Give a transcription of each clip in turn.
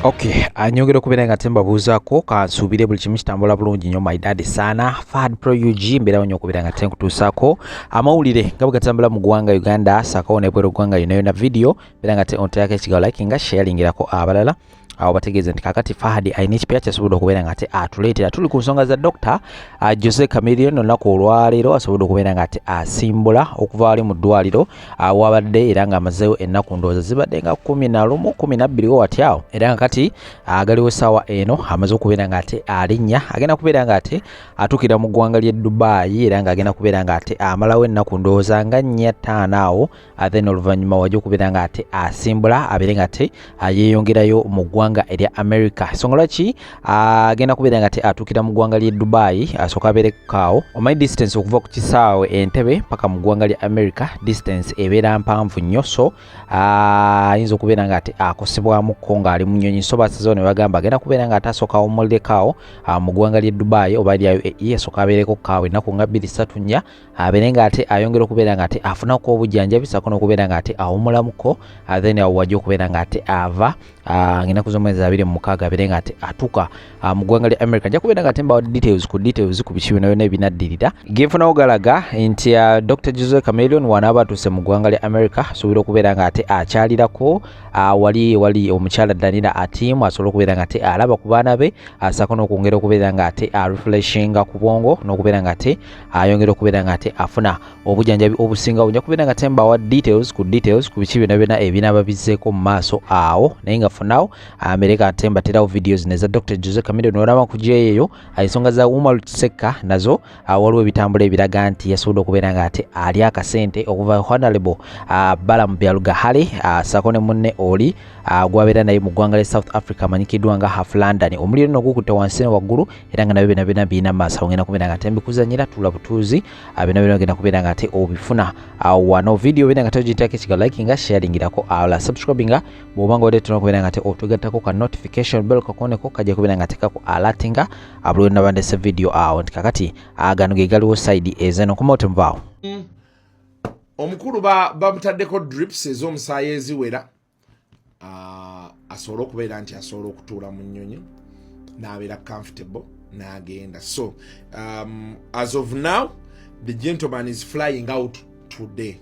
Okay, anyongera okubeera nga tembabuuzaako kansuubire buli kimu kitambula bulungi nnyo my dad sana Fahad Pro UG mbeerawo nnyo okubeera nga tenkutuusaako amawulire nga bwe gatambula mu ggwanga Uganda ssaako n'ebweru ggwanga yonna video mbeera nga onteerako ekigawo likinga sharingirako abalala awo bategeeze nti kakati Fahad alina ekipeera kyasobodde okubeera nga atuleetera tuli ku nsonga za Dr. Jose Chameleone olunaku olwaleero asobodde okubeera nga asimbula okuva wali mu ddwaliro wabadde era nga amazeewo ennaku ndowooza zibadde nga 11 12 wati awo era nga kati agaliwo essaawa eno amaze okubeera nga alinnya agenda kubeera nga atuukira mu ggwanga ly'e Dubai era nga agenda kubeera nga amalawo ennaku ndowooza nga 4-5 awo then oluvannyuma wajja okubeera nga asimbula abeere nga yeeyongerayo mu ggwanga erya America. Ensonga lwaki agenda kubeera nga atuukira mu ggwanga ly'e Dubai asooka abeere kaawo omanyi distance okuva ku kisaawe Entebbe paka mu ggwanga lya America distance ebeera mpanvu nnyo so ayinza okubeera nga akosebwamuko ng'ali mu nnyonyi so basazeewo ne bagamba agenda kubeera nga asooka awummulireko mu ggwanga ly'e Dubai oba lya UAE asooka abeereko kaawo ennaku nga 2-3 nnya abeere nga ayongera okubeera nga afunako obujjanjabi ssaako n'okubeera nga awummulamuko then awo wajja okubeera nga ava ng'ennaku z'omwezi 26 abeere nga atuuka mu ggwanga lya America. Nja kubeera nga mbawa details ku biki byonna byonna ebinaddirira genfunawo galaga nti Dr. Jose Chameleone wanaaba atuuse mu ggwanga lya America asobola okubeera nga akyalirako wali omukyala Danila Atim asobola okubeera nga alaba ku baana be assaako n'okwongera okubeera nga refreshinga ku bwongo n'okubeera nga ayongera okubeera nga afuna obujjanjabi obusingawo. Nja kubeera nga mbawa details ku biki byonna byonna ebinaaba bizzeeko mu maaso awo naye nga funawo America mbaterawo videos neza Dr. Jose Chameleone olaba kujeeyo ensonga za Womal Tseka nazo waliwo ebitambula ebiraga nti yasobola okubeera nga ali akasente okuva Honorable Balaam Byalugahale ssaako ne munne oli gwabeera naye mu ggwanga lya South Africa amanyikiddwa nga Half London omuliro nno gukutte wansi ne waggulu era nga nabyo byonna birina maaso ngenda kubeera nga mbikuzanyira tula butuuzi byonna byonna genda kubeera nga obifuna wano video bina nga togiteekako ekigawo likinga sharingirako awala subscribinga bw'oba nga odeetera okubeera nga otugattako ka notification bell kakoneko kajja kubeera nga tekako alatinga abulwe nabandese video awo nti kakati agano ge galiwo side ezeno komote mvaawo omukulu bamutaddeko drips ez'omusaayi eziwera asobola okubeera nti asobola okutuula mu nnyonyi n'abeera comfortable n'agenda so as of now the gentleman is flying out today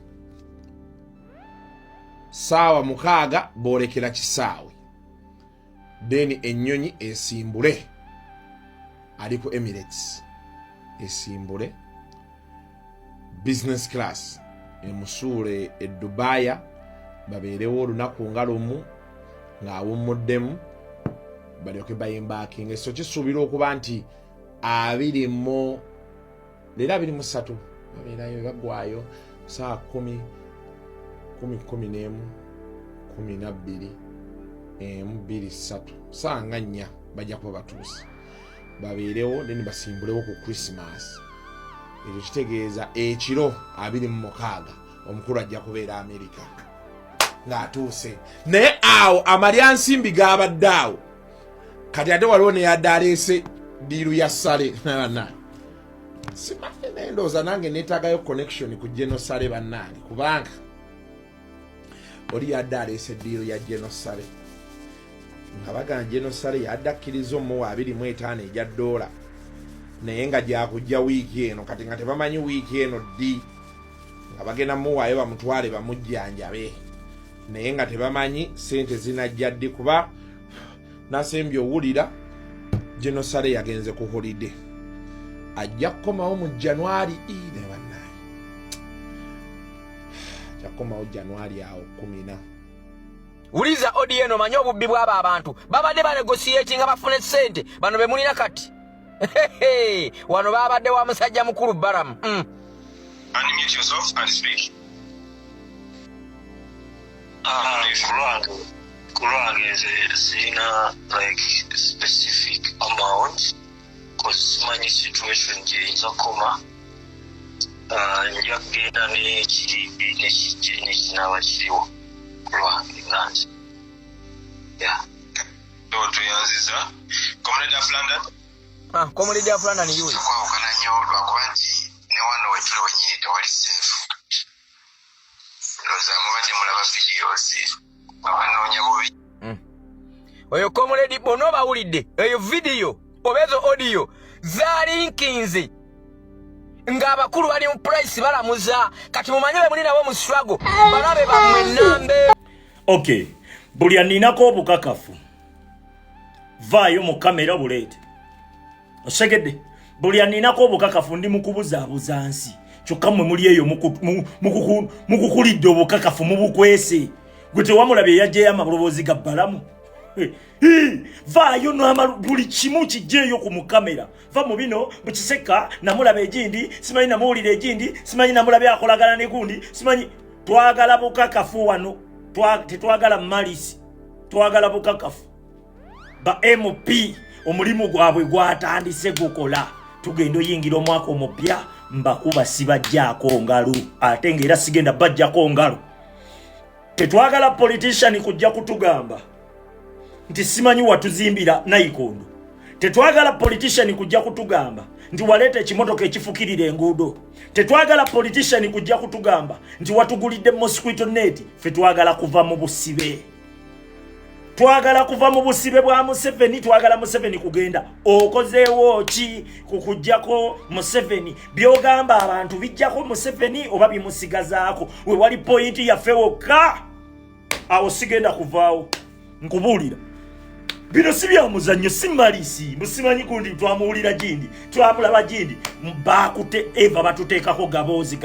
saawa 6 boolekera kisaawe then ennyonyi esimbule ali ku Emirates esimbule business class emusuule e Dubai babeerewo olunaku nga lumu ng'awummuddemu balyoke bayimbakinge so kisuubira okuba nti 23 babeerayo bagwayo saa 10 11 12 2 saa nga 4 bajja kuba batuuse babeerewo then basimbulewo ku Christmas ekyo kitegeeza ekiro 26 omukulu ajja kubeera America ng'atuuse naye awo amalyansimbi g'abadde awo kati ate waliwo neyadde aleese diiru ya ssale bannaani simanyi nendooza nange neetaagayo connection ku Genosale bannaani kubanga oli yadde aleese diiru ya Genosale nga bagana Genosale yadde akkiriza omuwa 25 ejja $, naye nga gyakujja wiiki eno kati nga tebamanyi wiiki eno ddi nga bagenda muwaayo bamutwale bamujjanjabe naye nga tebamanyi sente zinajja ddi kuba nasembye owulira Genosale yagenze ku holiday ajja kukomawo mu January ne bannaye ajja kukomawo January awo 14 uliza odi eno manyi obubbi bw'abo abantu babadde banegotiatinga bafune ssente bano be mulina kati wano babadde wa musajja mukulu Balaam Unmute yourself and speak. Kurang is like specific amount because many situation in Zakoma yakugenda n'ekinaaba kiriwo kulwange nange tuyanziza Comrade of London Comrade of London yuyo kwawukana nnyo lwakuba nti ne wano wetuli wennyini tewali seefu ndowooza mubadde mulaba videos abanoonya bubi oyo Comrade Bono bawulidde eyo video obezo audio zalinkinze ng'abakulu bali mu price balamuza kati mumanye be muli nabo mu struggle balabe bamwe nambe. Okay, buli aninako obukakafu vaayo mu kamera buleete osegedde buli aninako obukakafu ndi mukubuzaabuza nsi kyokka mmwe muli eyo mukukulidde obukakafu mubukwese gwe tewamulabye yajjayo amaloboozi ga bbalamu. Vaayo buli kimu kijjeeyo ku mukamera va mu bino mukiseka namulaba egindi simanyi namuwulira egindi simanyi namulabye akolagana ne gundi simanyi twagala bukakafu wano tetwagala malisi twagala bukakafu ba MP omulimu gwabwe gwatandise gukola tugenda oyingira omwaka omupya mbakuba sibajjaako ngalo ate ng'era sigenda bajjako ngalo tetwagala politician kujja kutugamba nti simanyi watuzimbira Nayikondo tetwagala politician kujja kutugamba nti waleeta ekimotoka ekifukirira enguudo tetwagala politician kujja kutugamba nti watugulidde mosquito net fe twagala kuva mu busibe twagala kuva mu busibe bwa Museveni twagala Museveni kugenda okozeewo ki kukujjako Museveni byogamba abantu bijjako Museveni oba bimusigazaako we wali point yaffe wokka awo sigenda kuvaawo nkubuulira bino si bya muzannyo si malisi musimanyi kundi twamuwulira gindi twamulaba gindi bakute eva batuteekako gabozi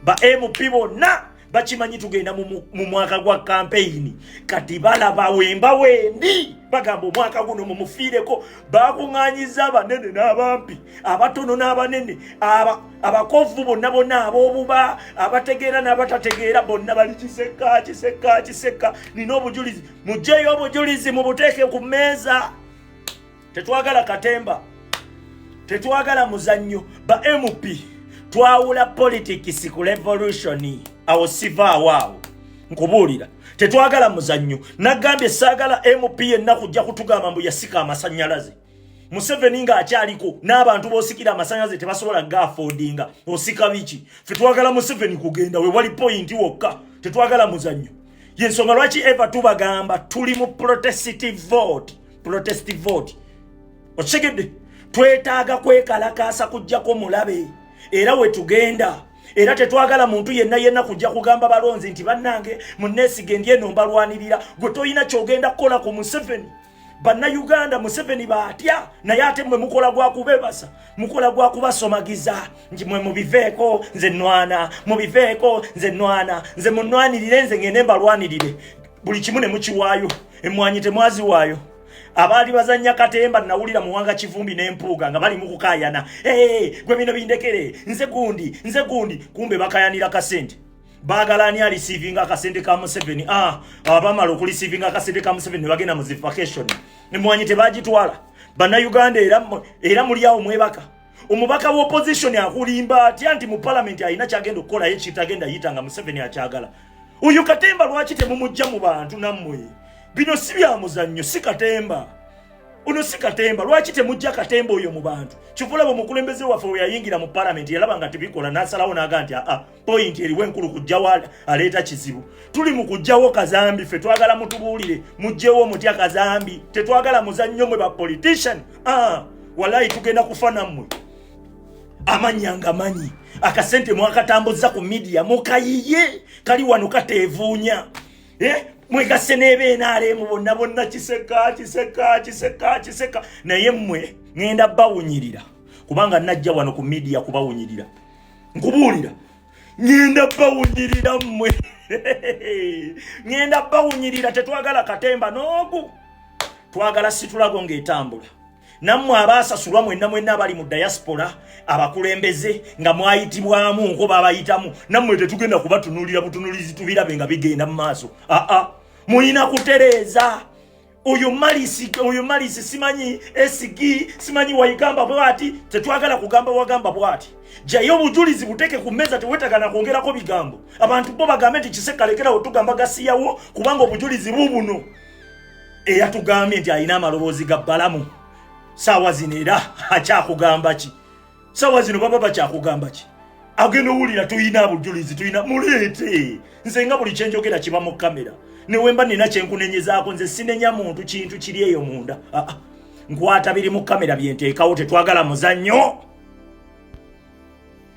ba MP bonna bakimanyi tugenda mu mwaka gwa campaign kati balaba wemba wendi bagamba omwaka guno mumufiireko bakuŋŋaanyiza abanene n'abampi abatono n'abanene abakovu bonna ab'obuba abategeera n'abatategeera bonna bali kiseka nina obujulizi mugyeyo obujulizi mubuteeke ku mmeeza tetwagala katemba tetwagala muzannyo ba MP twawula politics ku revolution awo sivaawo awo nkubuulira tetwagala muzannyo nagambye saagala MP yenna kujja kutugamba mbu yasika amasannyalaze Museveni ng'akyaliko n'abantu b'osikira amasannyalaze tebasobola gaafodinga osika biki fe twagala Museveni kugenda we wali point wokka tetwagala muzannyo yensonga lwaki eva tubagamba tuli mu protestive vote okigedde twetaaga kwekalakaasa kujjako mulabe era we tugenda era tetwagala muntu yenna kujja kugamba balonzi nti bannange munneesige ndi eno mbalwanirira gwe toyina kyogenda kukola ku Museveni Bannayuganda Museveni batya naye ate mmwe mukola gwa kubebasa mukola gwa kubasomagiza nti mmwe mubiveeko nze nnwana mubiveeko nze nnwana nze munnwanirire nze ngende mbalwanirire buli kimu ne mukiwaayo emmwanyi temwaziwaayo abaali bazanya katemba nawulira muwanga kivumbi n'empuuga nga bali mukukaayana gwe bino bindekere nze gundi kumbe bakayanira kasente baagala ani alisiivinga akasente ka Museveni abamala okulisiivinga akasente ka Museveni bagenda mu vacation emmwanyi tebagitwala Bannayuganda era muli awo mwebaka omubaka w'opposition akulimba atya nti mu parliament alina kyagenda okukola ye kitagenda yitanga Museveni akyagala oyo katemba lwaki temumujja mu bantu nammwe bino si bya muzannyo si katemba uno si katemba lwaki temujja katemba oyo mu bantu kivula omukulembeze waffe we yayingira mu parliament yalaba nga tebikola n'asalawo n'aga nti point eriwo enkulu kujjawo aleeta kizibu tuli mu kujjawo kazambi ffe twagala mutubuulire mujjewo mutya kazambi tetwagala muzannyo mwe ba politician walayi tugenda kufa nammwe amanyanga manyi akasente mwakatambuza ku media mukayiye kali wano kateevuunya mwegase n'ebeenaalemu bonna kiseka naye mmwe ngenda bawunyirira kubanga najja wano ku media kubawunyirira nkubuulira ngenda bawunyirira mmwe ngenda bawunyirira tetwagala katemba n'ogu twagala situlago ng'etambula nammwe abaasasulwa mwenna abali mu diaspora abakulembeze nga mwayitibwamu nkoba abayitamu nammwe tetugenda kubatunuulira butunuulizi tubirabe nga bigenda mu maaso mulina kutereeza oyo malisi simanyi esigi simanyi wayigamba bwati tetwagala kugamba wagamba bwati jayo obujulizi buteeke ku mmeeza tewetagana kwongerako bigambo abantu bo bagambe nti kisekalekerawo tugamba gasiyawo kubanga obujulizi bubuno eyatugambye nti alina amaloboozi ga bbalamu saawa zino era akyakugamba ki saawa zino baba bakyakugamba ki agenda owulira tuyina abujulizi tuyina muleete nze nga buli kyenjogera kiba mu kamera newemba nina kyenkunenyezaako nze sinenya muntu kintu kiri eyo munda nkwata biri mu kamera byenteekawo tetwagala muzannyo.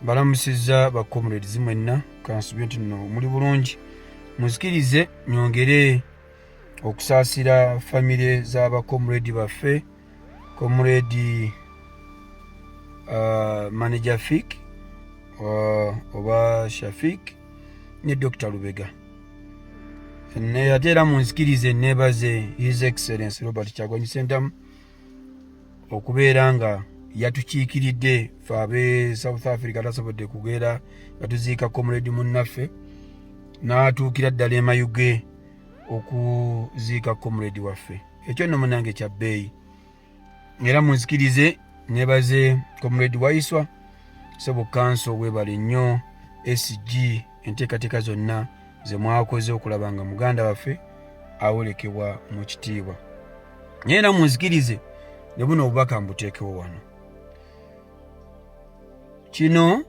balamusizza bakomrades mwenna kansubye nti nno muli bulungi muzikirize nyongere okusaasira famire z'abakomredi baffe komredi manager Fik oba Shafik ne Dr. Lubega ne ate era munzikirize nebaze His Excellency Robert Kyagulanyi Ssentamu okubeera nga yatukiikiridde fe abe South Africa tasobodde kugenda batuziika komredi munnaffe n'atuukira ddala emayuge okuziika komredi waffe ekyo nno munange kya bbeeyi era munzikirize nebaze komredi Waiswa Sebo Kanso webale nnyo SG enteekateeka zonna ze mwakoze okulaba nga muganda waffe awolekebwa mu kitiibwa era munzikirize ne buno obubaka mbuteekewo wano. Kino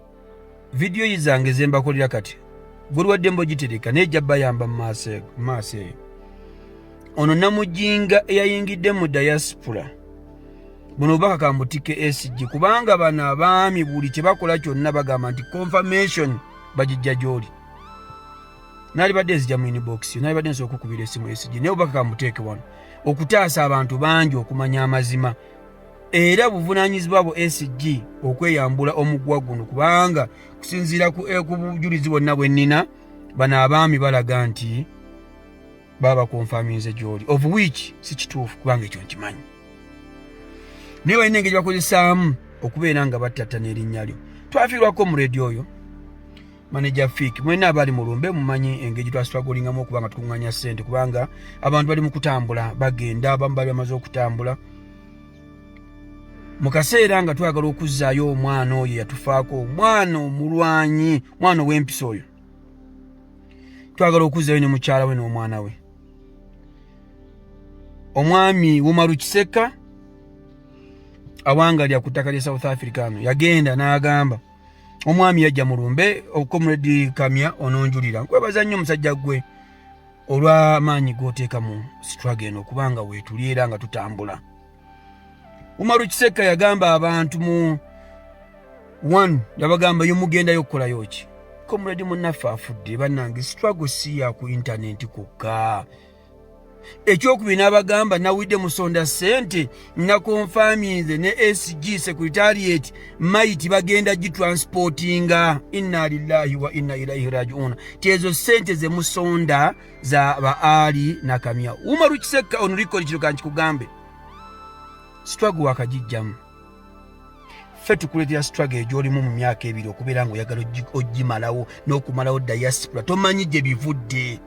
vidiyo zange ze mbakolera kati buli wadde mbogitereka nejja bayamba mu maaso eyo. Ono Namujinga eyayingidde mu diaspora buno obubaka kambutike SG kubanga bano abaami buli kye bakola kyonna bagamba nti confirmation bagijja gy'oli. Naali badde nzija mu inbox naali badde nsobola okukubira essimu SG naye obubaka kambuteeke wano okutaasa abantu bangi okumanya amazima era buvunaanyizibwa bwo SG okweyambula omugwa guno kubanga kusinziira ku bujulizi bwonna bwe nnina bano abaami balaga nti baba konfaminze gy'oli of which si kituufu kubanga ekyo nkimanyi naye balina engeri bakozesaamu okubeera nga battattana erinnya lyo. Twafiirwako mu redio oyo manager Fik mwena abali mu lumbe mumanyi engeri twasitwagolingamu okuba nga tukuŋŋanya ssente kubanga abantu bali mu kutambula bagenda abamu bali bamaze okutambula mu kaseera nga twagala okuzzaayo omwana oyo yatufaako omwana omulwanyi mwana ow'empisa oyo twagala okuzzaayo ne mukyala we n'omwana we omwami Umaru Kiseka awangalya ku ttaka lya South Africa yagenda n'agamba omwami yajja mu lumbe comrade Kamya ononjulira nkwebaza nnyo omusajja gwe olw'amaanyi g'oteeka mu struggle eno kubanga weetuli era nga tutambula. Umaru Kiseka yagamba abantu mu 1 yabagamba yomugendayo okukolayo ki comrade munnaffe afudde bannange struggle si ya ku internet kokka ekyokubiri n'abagamba nawidde musonda ssente na konfaminze ne SG secretariat maiti bagenda gitransportinga inna lillahi wa inna ilaihi rajiun tezo ssente ze musonda za baali na Kamya. Umaru Kiseka onuriko kiro kanchi kugambe struggle wakajijjamu ffe tukuleetera struggle egy'olimu mu myaka ebiri okubeera nga oyagala ogimalawo n'okumalawo diaspora tomanyi gye bivudde.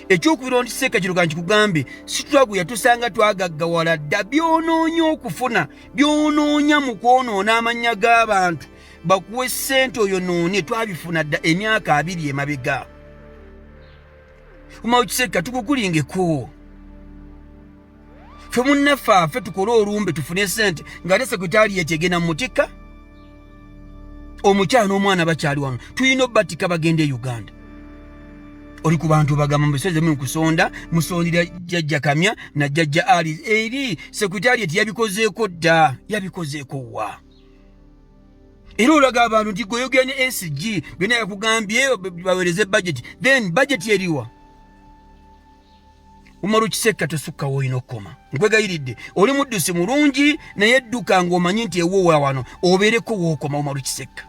Ekyokubiri nti Kiseka kiro kanchi kugambe struggle yatusanga twagaggawala dda byonoonya okufuna byonoonya mu kwonoona amannya g'abantu bakuwe ssente oyo noone twabifuna dda emyaka 2 emabega. Umaru Kiseka tukukulingeko ffe munnaffe affe tukole olumbe tufune ssente ng'ate sekretariat egenda mu mutika omukyala n'omwana bakyali wano tulina obbatika bagenda e Uganda. Oli ku bantu bagamba mbeseze mu kusonda musondira jjajja Kamya na jjajja Ali eri sekretariat yabikozeeko dda yabikozeeko wa era olaga abantu nti goyogene SG byonna yakugambye bawereze budget then budget eriwa. Umaru Kiseka tosukkawo olina okukoma nkwegayiridde oli muddusi mulungi naye edduka ng'omanyi nti ewoowa wano obeereko wookoma. Umaru Kiseka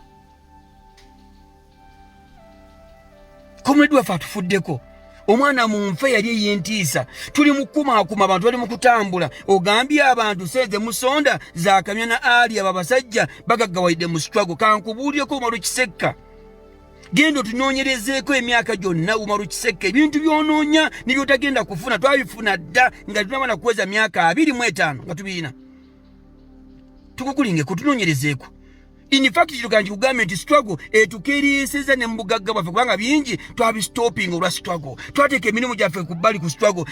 komredi waffe atufuddeko omwana munfe yali ey'entiisa tuli mu kumaakuma abantu bali mu kutambula ogambye abantu seze musonda za Kamya na Ali abo abasajja bagaggawalidde mu struggle kankubuulyeko Umaru Kiseka genda otunoonyerezeeko emyaka gyonna. Umaru Kiseka ebintu byonoonya nibyotagenda kufuna twabifuna dda nga tunabana kuweza myaka 25 nga tubiina tukukulingeko tunoonyerezeeko. In fact kiro kanchi kugambe nti struggle etukeeriisizza ne mbugagga bwaffe kubanga bingi twabistoping olwa struggle twateeka emirimu gyaffe ku bbali ku struggle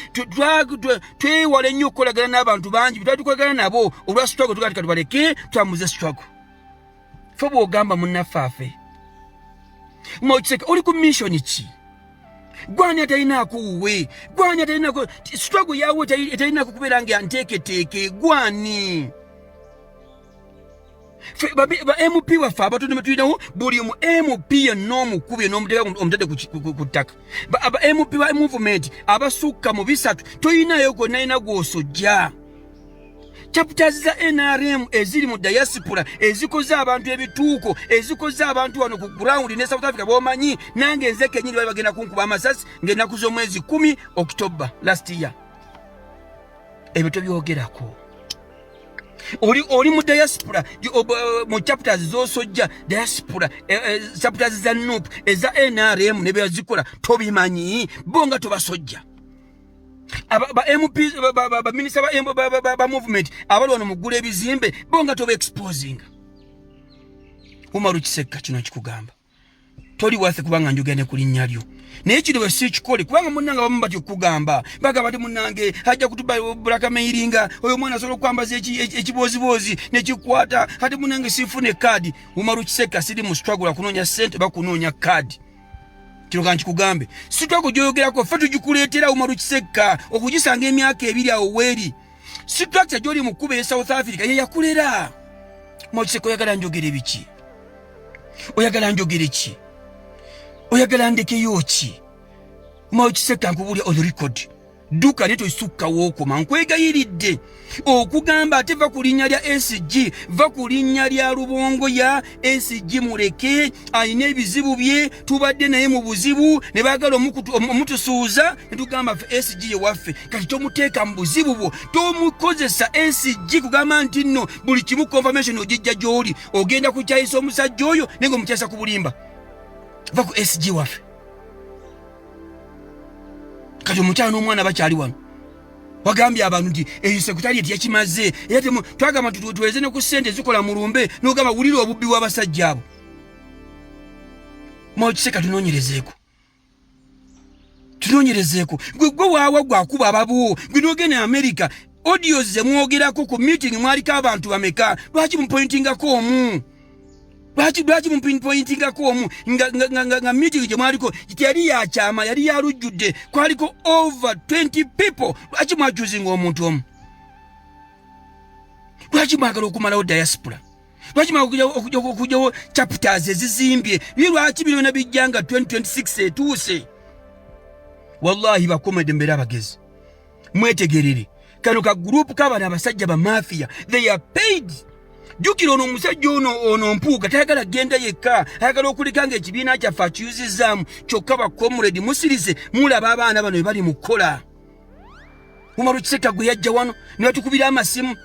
twewala ennyo okukolagana n'abantu bangi bitwatukolagana nabo olwa struggle tugatika tubaleke twamuze struggle. Ffe bw'ogamba munnaffe affe Umaru Kiseka oli ku mission ki gwani atalina kuwe gwani atalina ku struggle yawe atalina kukubeera nga nteeketeeke gwani ba MP waffe abatonde betulinawo buli mu MP yenna omukubye n'omuteeka omutadde ku ttaka aba MP wa movement abasukka mu 3 toyinayo gonnayina gw'osojja chapters za NRM eziri mu diaspora ezikoze abantu ebituuko ezikoze abantu wano ku ground ne South Africa bomanyi nange nze kenyini bali bagenda kunkuba amasasi ng'ennaku z'omwezi 10 October last year ebyo tobyogerako oli mu diaspora mu chapters z'osojja diaspora chapters za NUP eza NRM ne byazikola tobimanyi bonga tobasojja ba MP ba minister ba movement abali wano mugula ebizimbe bonga toba exposing Umaru Kisekka kino kikugamba toli wathe kubanga njogene kulinnya lyo naye kiri bwe sikikole kubanga munnanga bamu bati okugamba baga bati munnange hajja kutuba blackmailinga oyo mwana asobola okwambaza ekibozibozi nekikwata ate munnange sifune kadi Umaru Kisekka siri mu struggle kunoonya sente bakunoonya kadi kino kanti kugambe sitwako gyoyogerako ffe tugikuleetera Umaru Kisekka okugisanga emyaka 2 awo weeri structure gy'oli mu kkuba e South Africa ye yakulera Umaru Kisekka oyagala njogere biki oyagala njogere ki oyagala ndekeyo ki Umaru Kisekka nkubulya on record duka neto isukka wokoma nkwegayiridde okugamba ate va ku linnya lya SG va ku linnya lya Lubongo ya SG muleke ayina ebizibu bye tubadde naye mu buzibu ne baagala omutusuuza ne tugamba SG ye waffe kati tomuteeka mu buzibu bwo tomukozesa SG kugamba nti nno buli kimu confirmation ogijja gy'oli ogenda kukyayisa omusajja oyo nenga omukyayisa ku bulimba va ku SG waffe kati omukyala n'omwana bakyali wano wagambye abantu nti eyo sekretariat yakimaze era twagamba tuweze ne ku ssente zikola mulumbe n'ogamba wulira obubbi bw'abasajja abo Umaru Kisekka tunoonyerezeeko gwe waawa gwakuba ababuwo gwe n'ogenda e America audios ze mwogerako ku meeting mwaliko abantu bameka lwaki mupointingako omu lwaki mupointingako omu nga meeting gye mwaliko yali yakyama yali yalujjudde kwaliko over 20 people lwaki mwachuzinga omuntu omu lwaki mwagala okumalawo diaspora lwaki mwagala okujjawo chapters ezizimbye lwaki bino bijjanga 2026 etuuse wallahi bakomede mbere abagezi mwetegerere kano ka group k'abana abasajja ba mafia they are paid jukira ono omusajja ono mpuuga tayagala genda yekka ayagala okuleka nga ekibiina kyaffe akiyuzizaamu kyokka ba comrade musirize mulaba abaana bano bali mu kkola Umaru Kisekka gwe yajja wano ne batukubira amasimu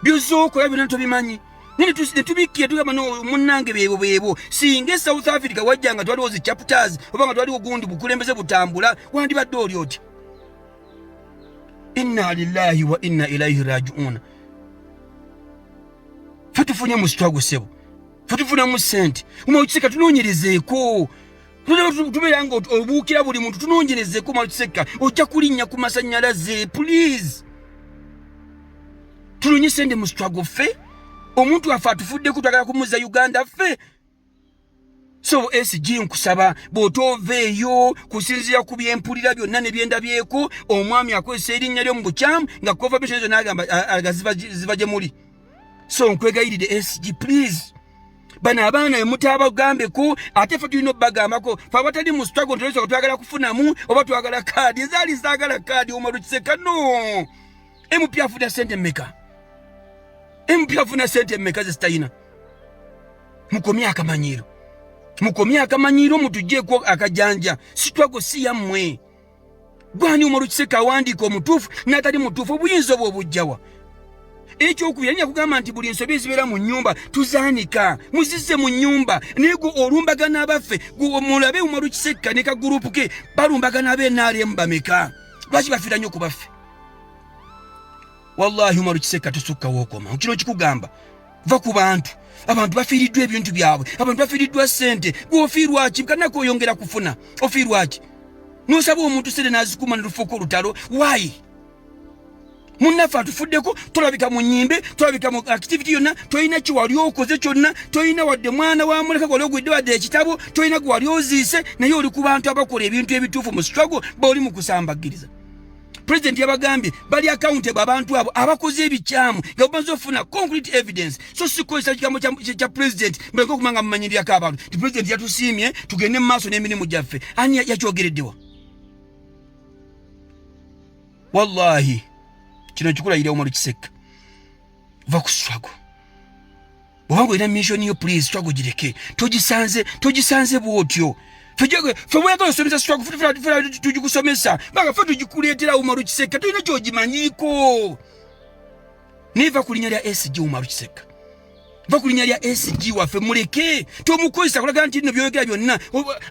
byozookola byonna tobimanyi ne tubikkira tugamba munnange beebo singa South Africa wajja nga twaliwo zi chapters oba nga twaliwo gundi bukulembeze butambula wandibadde oli oti inna lillahi wa inna ilaihi raji'un fatufunye mu struggle sebo fatufuna mu sente Umaru Kisekka tunoonyerezeeko tubeera nga obuukira buli muntu tunoonyerezeeko Umaru Kisekka ojja kulinnya ku masannyalaze please tulunye sente mu struggle ffe omuntu waffe atufuddeku twagala kumuzza Uganda ffe so SG nkusaba bw'otooveeyo kusinziira ku byempulira byonna ne byendabyeko omwami akozesa erinnya lyo mu bukyamu nga confirmation ezo n'agamba ziva gye muli so nkwegayiridde SG please bano abaana bemutaabagambeko ate ffe tulina obbagambako fe abatali mu struggle ntolesa twagala kufunamu oba twagala kaadi ezaali zaagala kaadi Umaru Kisekka no MP afuna sente mmeka MP afuna sente mmeka zesitalina mukomye akamanyiiro mutugjeeko akajanja sitwago si yammwe gwani Umaru Kisekka awandiika omutuufu n'atali mutuufu obuyinza obwo obujjawa ekyokubiri alina kugamba nti buli ensobi ezibeera mu nnyumba tuzaanika muzisse mu nnyumba naye gwe olumbagana abaffe mulabe Umaru Kisekka ne kagurupu ke balumbagana ab'NRM bameka lwaki bafiira nnyo ku baffe wallahi Umaru Kisekka tusukka wookoma kino kikugamba va ku bantu abantu bafiiriddwa ebintu byabwe abantu bafiiriddwa ssente gwe ofiirwaki kanako oyongera kufuna ofiirwaki n'osaba omuntu sente n'azikuma ne lufuuka olutalo why Munnafa tufuddeko tulabika mu nyimbe tulabika mu activity yonna toyina kiwali okoze kyonna toyina wadde mwana wa muleka gole ogwidde wadde ekitabo toyina gwali oziise naye oli ku bantu abakola ebintu ebituufu mu struggle boli mu kusambagiriza. President yabagambye bali accountable abantu abo abakoze ebikyamu nga bamaze ofuna concrete evidence so sikozesa kigambo kya president mbeko okumanga mumanyirirako abantu ti president yatusiimye tugende mu maaso n'emirimu gyaffe ani yakyogereddewa. Wallahi kino kikulayira Omar Kiseka va ku struggle bwangu ina mission yo please struggle gireke togisanze bwotyo fewega osomesa struggle futi tugikusomesa baga futi tugikuleetera Omar Kiseka tulina kyogimanyiko neva kulinya lya SG Omar Kiseka va kulinya lya SG waffe muleke tomukozesa kulaga nti nno byogera byonna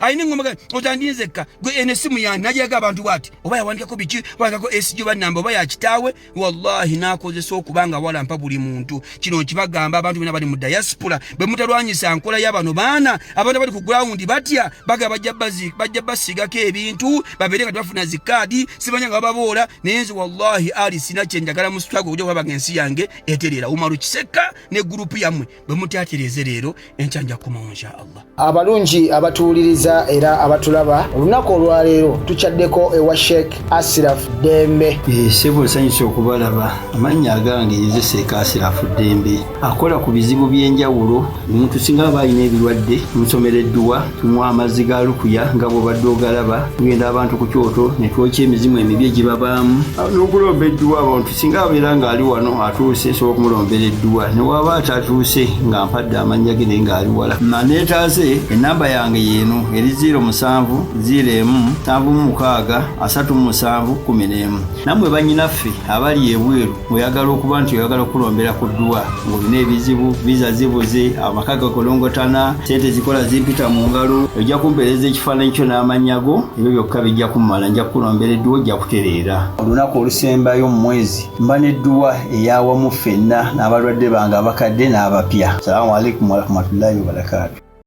ayina ngoma otandinzeka gwe enesimu yange najaga abantu bwati oba yawandikako biki wandikako SG bannamba oba yakitaawe wallahi nakozesa okubanga walampa buli muntu kino kibagamba abantu bena bali mu diaspora bwe mutalwanyisa nkola y'abano baana abantu bali ku ground batya baga bajja basigako ebintu babeere nga tebafuna zikaadi sibanya nga bababoola naye nze wallahi ali sina kyenjagala mu struggle okujja kulaba ng'ensi yange eterera Omar Kiseka ne gurupu yammwe bemutyatereze leero enkyanja kumawo inshallah. Abalungi abatuuliriza era abatulaba olunaku olwaleero tukyaddeko ewa Sheikh Ashraf Dembe. Sebo sanyusa okubalaba amannya agange Seeka Ashraf Dembe akola ku bizibu by'enjawulo omuntu singa aba alina ebirwadde musomereddwa tunywa amazzi ga lukuya nga bw'obadde ogalaba tugenda abantu ku kyoto ne twokya emizimu emibi egibabaamu n'okulombeddwa abantu singa abeera ng'ali wano atuuse sobola okumulombereddwa ne waba atatuuse nga mpadde amannya ge ng'ali wala neetaase enamba yange yeeno eri 0707763711 nammwe bannyinaffe abali ebweru oyagala okuba nti oyagala okulombera ku ddwa ng'olina ebizibu viza zibuze amaka gakolongotana sente zikola zimpita mu ngalo ojja kumpeereza ekifaananyi kyo n'amannya go ebyo byokka bijja kummala nja kukulombera edduwa ojja kutereera olunaku olusembayo mu mwezi mba n'edduwa eyawamu ffenna n'abalwadde bange abakadde n'abapya. Assalamu alaikum warahmatullahi wabarakatuh.